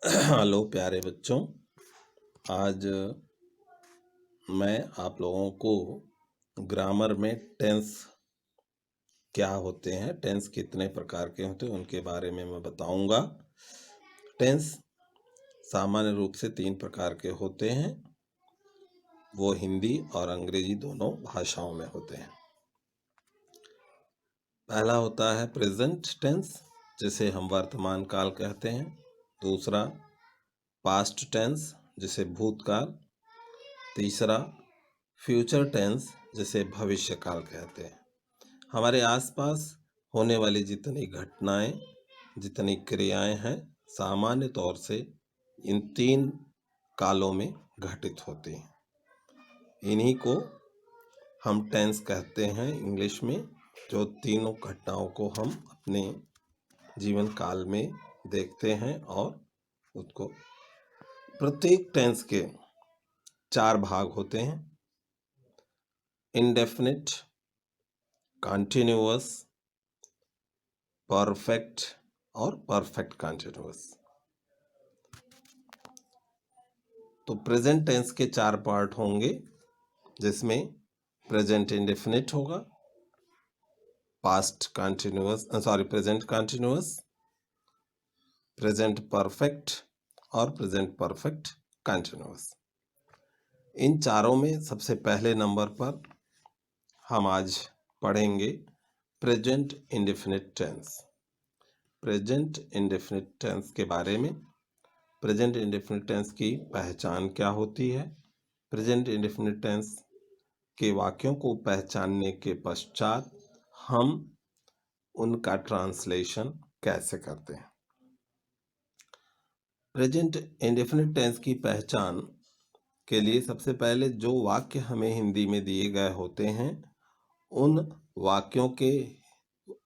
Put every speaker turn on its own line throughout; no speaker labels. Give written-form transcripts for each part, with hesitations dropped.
Hello प्यारे बच्चों। आज मैं आप लोगों को ग्रामर में टेंस क्या होते हैं, टेंस कितने प्रकार के होते हैं उनके बारे में मैं बताऊंगा। टेंस सामान्य रूप से 3 प्रकार के होते हैं। वो हिंदी और अंग्रेजी दोनों भाषाओं में होते हैं। पहला होता है प्रेजेंट टेंस, जिसे हम वर्तमान काल कहते हैं। दूसरा पास्ट टेंस, जिसे भूतकाल। तीसरा फ्यूचर टेंस, जिसे भविष्य काल कहते हैं। हमारे आसपास होने वाली जितनी घटनाएं, जितनी क्रियाएं हैं, सामान्य तौर से इन 3 कालों में घटित होती हैं। इन्हीं को हम टेंस कहते हैं इंग्लिश में। जो तीनों घटनाओं को हम अपने जीवन काल में देखते हैं और उसको प्रत्येक टेंस के 4 भाग होते हैं: इंडेफिनिट, कॉन्टिन्यूअस, परफेक्ट और परफेक्ट कॉन्टिन्यूअस। तो प्रेजेंट टेंस के 4 पार्ट होंगे, जिसमें प्रेजेंट इंडेफिनिट होगा, past continuous present continuous, present perfect और प्रेजेंट परफेक्ट कॉन्टिन्यूअस। इन चारों में सबसे पहले नंबर पर हम आज पढ़ेंगे present indefinite tense. Present indefinite tense के बारे में, प्रेजेंट इंडेफिनिट टेंस की पहचान क्या होती है, प्रेजेंट इंडेफिनिट टेंस के वाक्यों को पहचानने के पश्चात हम उनका ट्रांसलेशन कैसे करते हैं। प्रेजेंट इंडेफिनिट टेंस की पहचान के लिए सबसे पहले जो वाक्य हमें हिंदी में दिए गए होते हैं, उन वाक्यों के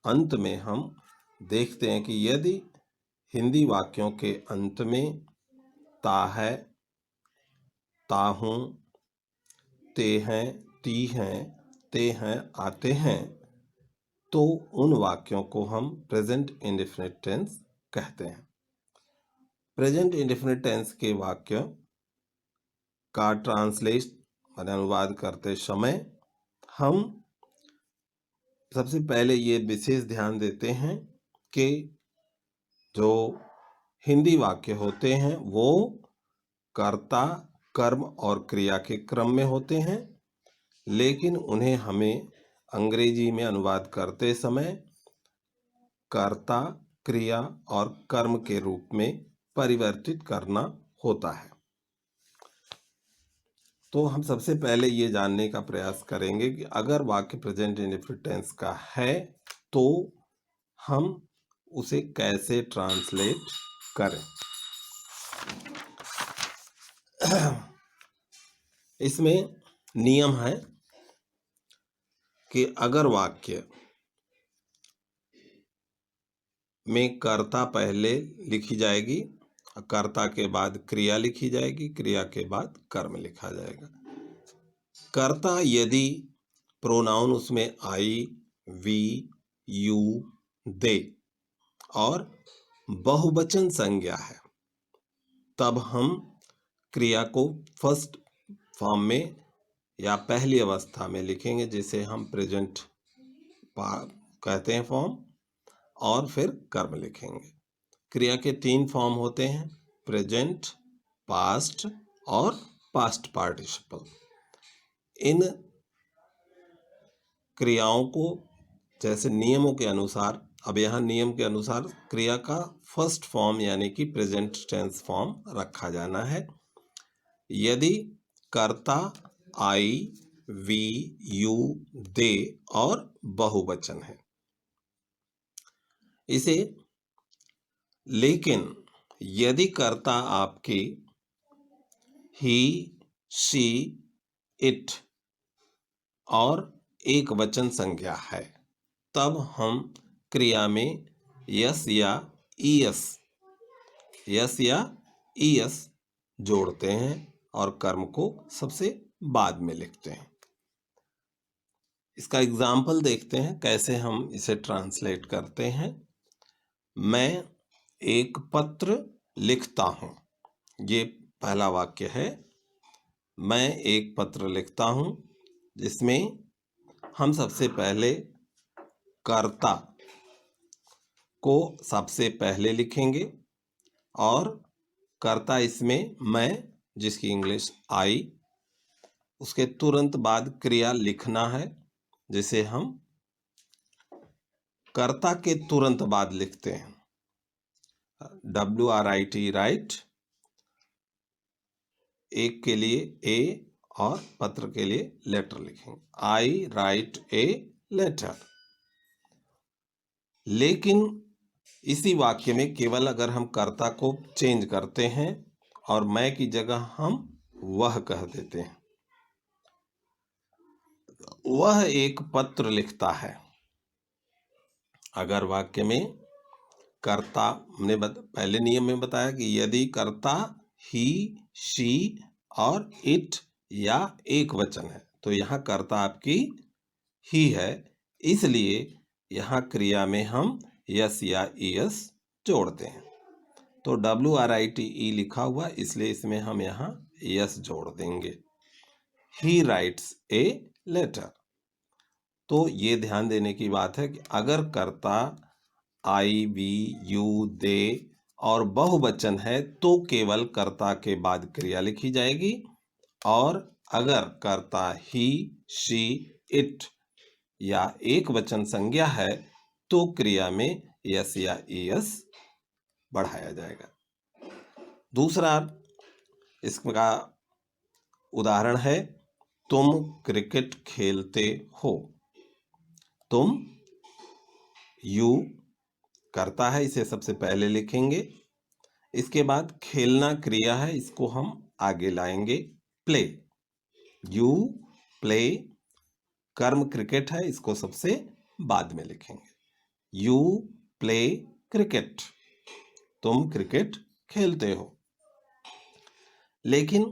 अंत में हम देखते हैं कि यदि हिंदी वाक्यों के अंत में ता है, ता हूँ, ते हैं, ती हैं, ते हैं आते हैं, तो उन वाक्यों को हम प्रेजेंट इंडेफिनिट टेंस कहते हैं। प्रेजेंट इंडेफिनिट टेंस के वाक्य का अनुवाद करते समय हम सबसे पहले ये विशेष ध्यान देते हैं कि जो हिंदी वाक्य होते हैं वो कर्ता, कर्म और क्रिया के क्रम में होते हैं, लेकिन उन्हें हमें अंग्रेजी में अनुवाद करते समय कर्ता, क्रिया और कर्म के रूप में परिवर्तित करना होता है। तो हम सबसे पहले ये जानने का प्रयास करेंगे कि अगर वाक्य प्रेजेंट इंडेफिनिट टेंस का है तो हम उसे कैसे ट्रांसलेट करें। इसमें नियम है कि अगर वाक्य में कर्ता पहले लिखी जाएगी, कर्ता के बाद क्रिया लिखी जाएगी, क्रिया के बाद कर्म लिखा जाएगा। कर्ता यदि प्रोनाउन उसमें आई, वी, यू, दे और बहुवचन संज्ञा है, तब हम क्रिया को फर्स्ट फॉर्म में या पहली अवस्था में लिखेंगे, जिसे हम प्रेजेंट कहते हैं फॉर्म, और फिर कर्म लिखेंगे। क्रिया के 3 फॉर्म होते हैं: प्रेजेंट, पास्ट और पास्ट पार्टिसिपल। इन क्रियाओं को जैसे नियमों के अनुसार, अब यहाँ नियम के अनुसार क्रिया का फर्स्ट फॉर्म यानी कि प्रेजेंट टेंस फॉर्म रखा जाना है यदि कर्ता आई, वी, यू, दे और बहुवचन है। इसे लेकिन यदि कर्ता आपकी ही, शी, इट और एक वचन संज्ञा है, तब हम क्रिया में यस या ईएस जोड़ते हैं और कर्म को सबसे बाद में लिखते हैं। इसका एग्जाम्पल देखते हैं कैसे हम इसे ट्रांसलेट करते हैं। मैं एक पत्र लिखता हूँ। ये पहला वाक्य है। मैं एक पत्र लिखता हूँ, जिसमें हम सबसे पहले कर्ता को सबसे पहले लिखेंगे और कर्ता इसमें मैं, जिसकी इंग्लिश आई, उसके तुरंत बाद क्रिया लिखना है, जिसे हम कर्ता के तुरंत बाद लिखते हैं। WRIT, right. एक के लिए ए और पत्र के लिए लेटर लिखेंगे। आई राइट ए लेटर। लेकिन इसी वाक्य में केवल अगर हम कर्ता को चेंज करते हैं और मैं की जगह हम वह कह देते हैं, वह एक पत्र लिखता है। अगर वाक्य में कर्ता, हमने पहले नियम में बताया कि यदि कर्ता ही, शी और इट या एक वचन है, तो यहाँ कर्ता आपकी ही है, इसलिए यहाँ क्रिया में हम यस या ईएस जोड़ते हैं। तो WRITE लिखा हुआ, इसलिए इसमें हम यहाँ यस जोड़ देंगे। He writes a letter. तो ये ध्यान देने की बात है कि अगर कर्ता आई, वी, यू, दे और बहुवचन है तो केवल कर्ता के बाद क्रिया लिखी जाएगी, और अगर कर्ता ही, शी, इट या एक वचन संज्ञा है तो क्रिया में यस या ईएस बढ़ाया जाएगा। दूसरा इसका उदाहरण है, तुम क्रिकेट खेलते हो। तुम, यू करता है, इसे सबसे पहले लिखेंगे। इसके बाद खेलना क्रिया है, इसको हम आगे लाएंगे। Play, you play. कर्म क्रिकेट है, इसको सबसे बाद में लिखेंगे। यू प्ले क्रिकेट, तुम क्रिकेट खेलते हो। लेकिन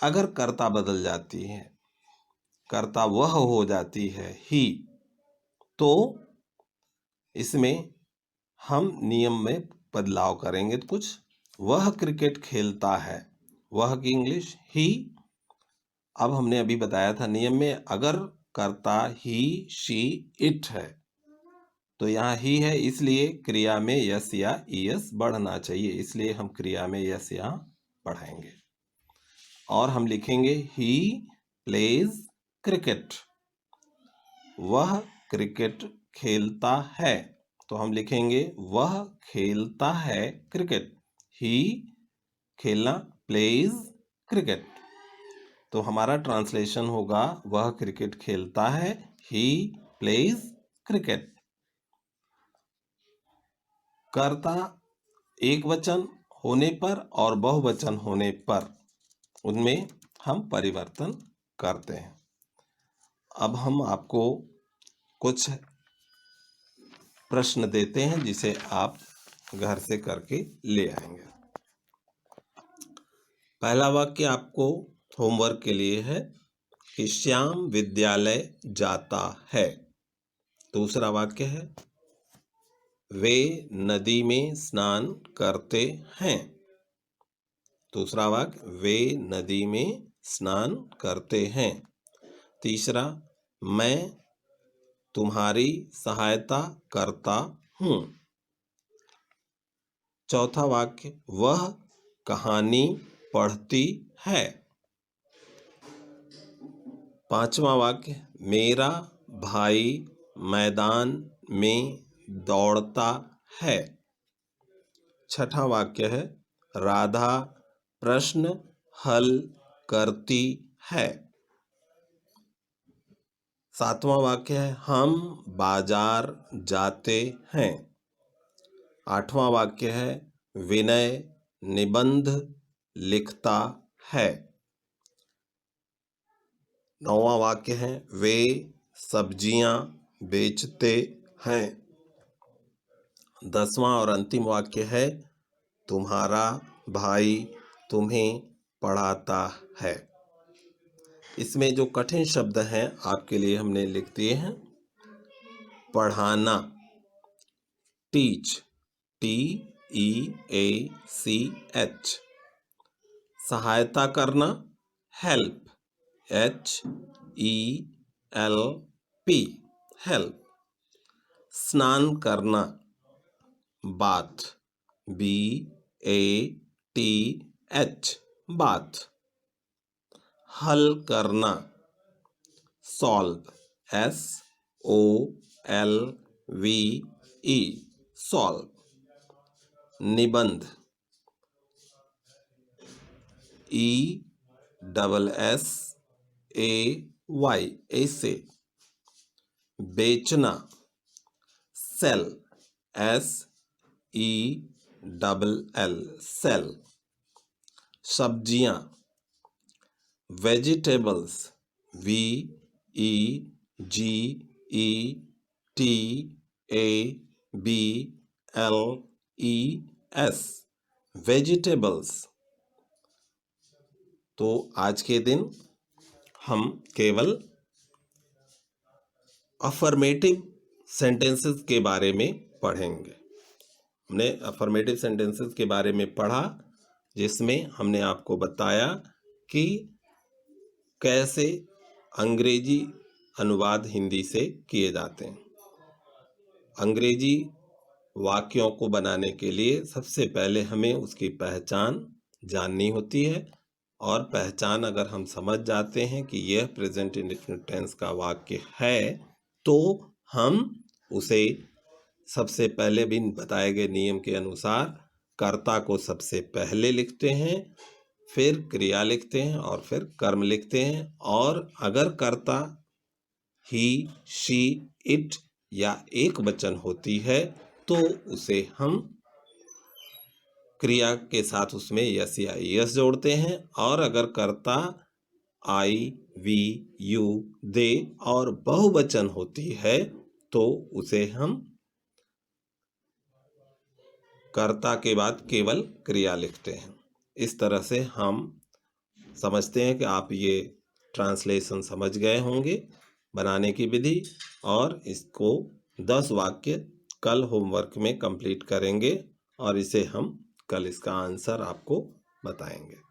अगर कर्ता बदल जाती है, कर्ता वह हो जाती है ही, तो इसमें हम नियम में बदलाव करेंगे। तो कुछ, वह क्रिकेट खेलता है, वह की इंग्लिश ही। अब हमने अभी बताया था नियम में अगर कर्ता ही, शी, इट है, तो यहाँ ही है, इसलिए क्रिया में यस या ईएस बढ़ना चाहिए, इसलिए हम क्रिया में यस यहाँ बढ़ाएंगे और हम लिखेंगे ही प्लेज क्रिकेट। वह क्रिकेट खेलता है, तो हम लिखेंगे वह खेलता है क्रिकेट। ही खेलना, प्लेज क्रिकेट। तो हमारा ट्रांसलेशन होगा वह क्रिकेट खेलता है, ही प्लेज क्रिकेट। कर्ता एक वचन होने पर और बहुवचन होने पर उनमें हम परिवर्तन करते हैं। अब हम आपको कुछ प्रश्न देते हैं जिसे आप घर से करके ले आएंगे। पहला वाक्य आपको होमवर्क के लिए है कि श्याम विद्यालय जाता है। दूसरा वाक्य है वे नदी में स्नान करते हैं। दूसरा वाक्य वे नदी में स्नान करते हैं। तीसरा, मैं तुम्हारी सहायता करता हूँ। चौथा वाक्य, वह कहानी पढ़ती है। पांचवा वाक्य, मेरा भाई मैदान में दौड़ता है। छठा वाक्य है राधा प्रश्न हल करती है। सातवां वाक्य है हम बाजार जाते हैं। आठवां वाक्य है विनय निबंध लिखता है। नौवां वाक्य है वे सब्जियां बेचते हैं। 10वां और अंतिम वाक्य है तुम्हारा भाई तुम्हें पढ़ाता है। इसमें जो कठिन शब्द हैं आपके लिए हमने लिख दिए हैं। पढ़ाना, टीच, TEACH, सहायता करना, हेल्प, HELP, हेल्प। स्नान करना, बाथ, BATH, बाथ। हल करना, सॉल्व, SOLVE, सॉल्व। निबंध, ESSAY, ऐसे। बेचना, सेल, SELL, सेल। सब्जियां, वेजिटेबल्स, VEGETABLES, वेजिटेबल्स। तो आज के दिन हम केवल अफर्मेटिव सेंटेंसेस के बारे में पढ़ेंगे। हमने अफर्मेटिव सेंटेंसेस के बारे में पढ़ा, जिसमें हमने आपको बताया कि कैसे अंग्रेजी अनुवाद हिंदी से किए जाते हैं। अंग्रेजी वाक्यों को बनाने के लिए सबसे पहले हमें उसकी पहचान जाननी होती है, और पहचान अगर हम समझ जाते हैं कि यह प्रेजेंट इंडेफिनिट टेंस का वाक्य है, तो हम उसे सबसे पहले भी बताए गए नियम के अनुसार कर्ता को सबसे पहले लिखते हैं, फिर क्रिया लिखते हैं और फिर कर्म लिखते हैं। और अगर कर्ता ही, शी, इट या एक वचन होती है तो उसे हम क्रिया के साथ उसमें यस या यस जोड़ते हैं। और अगर कर्ता आई, वी, यू, दे और बहुवचन होती है तो उसे हम कर्ता के बाद केवल क्रिया लिखते हैं। इस तरह से हम समझते हैं कि आप ये ट्रांसलेशन समझ गए होंगे बनाने की विधि, और इसको 10 वाक्य कल होमवर्क में कंप्लीट करेंगे और इसे हम कल इसका आंसर आपको बताएंगे।